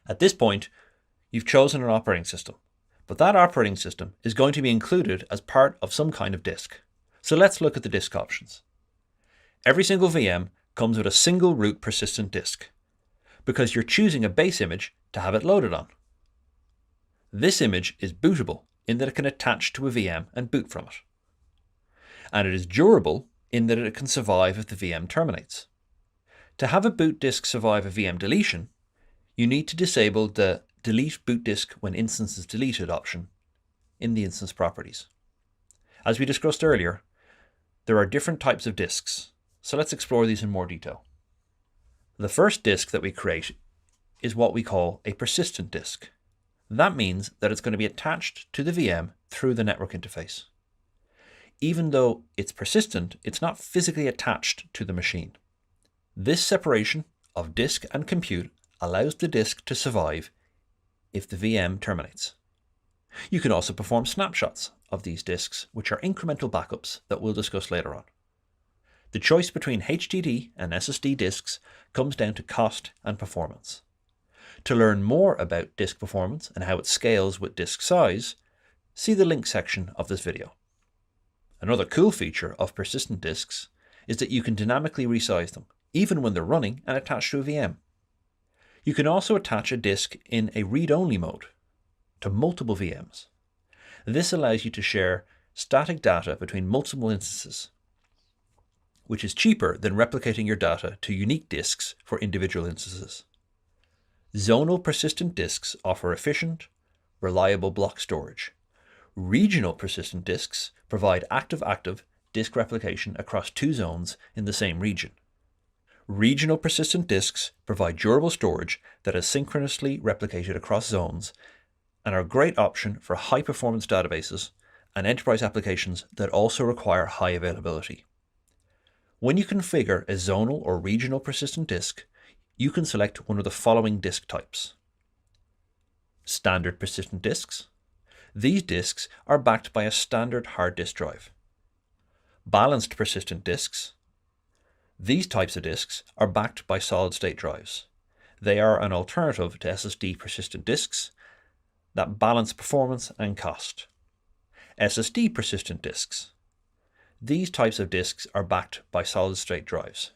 At this point, you've chosen an operating system, but that operating system is going to be included as part of some kind of disk. So let's look at the disk options. Every single VM comes with a single root persistent disk, because you're choosing a base image to have it loaded on. This image is bootable in that it can attach to a VM and boot from it. And it is durable in that it can survive if the VM terminates. To have a boot disk survive a VM deletion, you need to disable the Delete Boot Disk when instance is deleted option in the instance properties. As we discussed earlier, there are different types of disks, so let's explore these in more detail. The first disk that we create is what we call a persistent disk. That means that it's going to be attached to the VM through the network interface. Even though it's persistent, it's not physically attached to the machine. This separation of disk and compute allows the disk to survive if the VM terminates. You can also perform snapshots of these disks, which are incremental backups that we'll discuss later on. The choice between HDD and SSD disks comes down to cost and performance. To learn more about disk performance and how it scales with disk size, see the link section of this video. Another cool feature of persistent disks is that you can dynamically resize them, even when they're running and attached to a VM. You can also attach a disk in a read-only mode to multiple VMs. This allows you to share static data between multiple instances, which is cheaper than replicating your data to unique disks for individual instances. Zonal persistent disks offer efficient, reliable block storage. Regional persistent disks provide active-active disk replication across two zones in the same region. Regional persistent disks provide durable storage that is synchronously replicated across zones and are a great option for high-performance databases and enterprise applications that also require high availability. When you configure a zonal or regional persistent disk, you can select one of the following disk types. Standard persistent disks. These disks are backed by a standard hard disk drive. Balanced persistent disks. These types of disks are backed by solid-state drives. They are an alternative to SSD persistent disks that balance performance and cost. SSD persistent disks. These types of disks are backed by solid-state drives.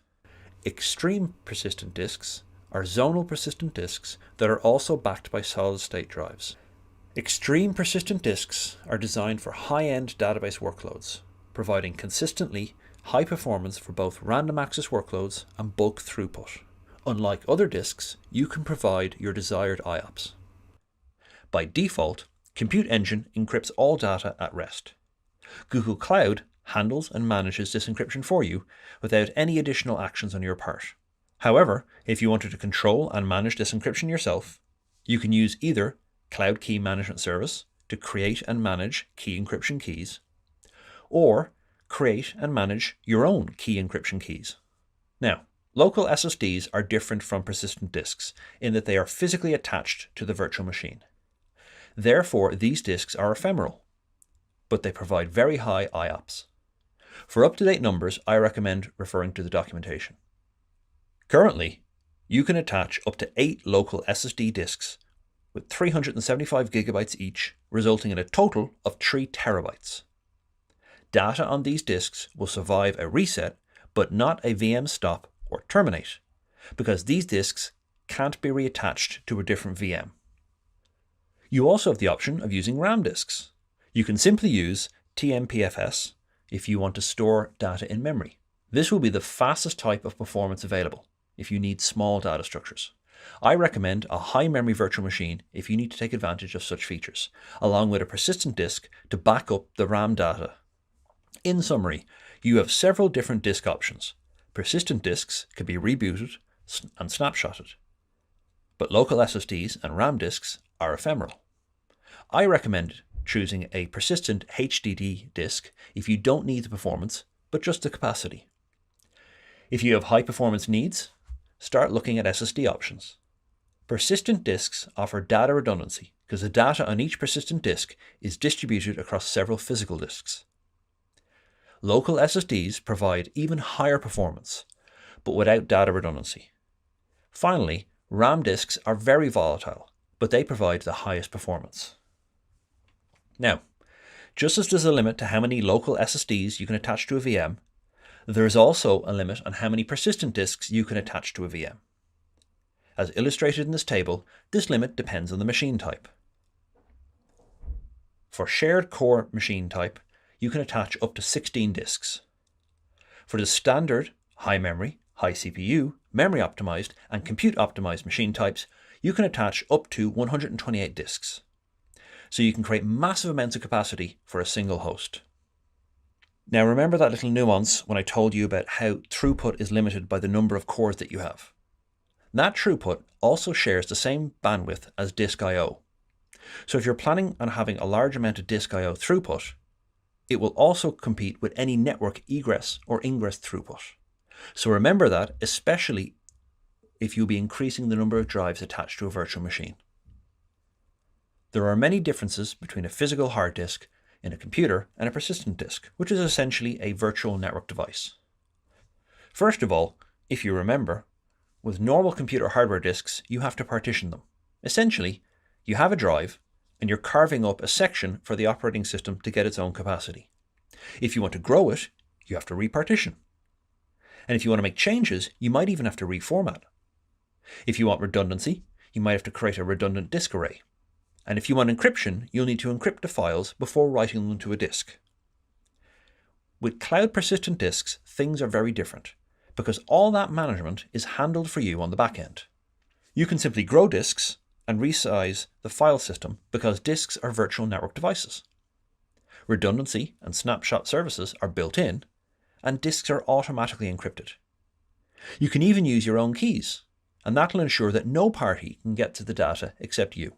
Extreme persistent disks are zonal persistent disks that are also backed by solid-state drives. Extreme persistent disks are designed for high-end database workloads, providing consistently high performance for both random access workloads and bulk throughput. Unlike other disks, you can provide your desired IOPS. By default, Compute Engine encrypts all data at rest. Google Cloud handles and manages this encryption for you without any additional actions on your part. However, if you wanted to control and manage this encryption yourself, you can use either Cloud Key Management Service to create and manage key encryption keys, or create and manage your own key encryption keys. Now, local SSDs are different from persistent disks in that they are physically attached to the virtual machine. Therefore, these disks are ephemeral, but they provide very high IOPS. For up-to-date numbers, I recommend referring to the documentation. Currently, you can attach up to 8 local SSD disks with 375 gigabytes each, resulting in a total of 3 terabytes. Data on these disks will survive a reset, but not a VM stop or terminate, because these disks can't be reattached to a different VM. You also have the option of using RAM disks. You can simply use TMPFS if you want to store data in memory. This will be the fastest type of performance available if you need small data structures. I recommend a high memory virtual machine if you need to take advantage of such features, along with a persistent disk to back up the RAM data. In summary, you have several different disk options. Persistent disks can be rebooted and snapshotted, but local SSDs and RAM disks are ephemeral. I recommend choosing a persistent HDD disk if you don't need the performance, but just the capacity. If you have high performance needs, start looking at SSD options. Persistent disks offer data redundancy because the data on each persistent disk is distributed across several physical disks. Local SSDs provide even higher performance, but without data redundancy. Finally, RAM disks are very volatile, but they provide the highest performance. Now, just as there's a limit to how many local SSDs you can attach to a VM, there is also a limit on how many persistent disks you can attach to a VM. As illustrated in this table, this limit depends on the machine type. For shared core machine type, you can attach up to 16 disks. For the standard high memory, high CPU, memory optimized, and compute optimized machine types, you can attach up to 128 disks. So you can create massive amounts of capacity for a single host. Now remember that little nuance when I told you about how throughput is limited by the number of cores that you have. That throughput also shares the same bandwidth as disk I/O. So if you're planning on having a large amount of disk I/O throughput, it will also compete with any network egress or ingress throughput. So remember that, especially if you'll be increasing the number of drives attached to a virtual machine. There are many differences between a physical hard disk in a computer and a persistent disk, which is essentially a virtual network device. First of all, if you remember, with normal computer hardware disks, you have to partition them. Essentially, you have a drive and you're carving up a section for the operating system to get its own capacity. If you want to grow it, you have to repartition. And if you want to make changes, you might even have to reformat. If you want redundancy, you might have to create a redundant disk array. And if you want encryption, you'll need to encrypt the files before writing them to a disk. With cloud persistent disks, things are very different, because all that management is handled for you on the back end. You can simply grow disks and resize the file system because disks are virtual network devices. Redundancy and snapshot services are built in, and disks are automatically encrypted. You can even use your own keys, and that will ensure that no party can get to the data except you.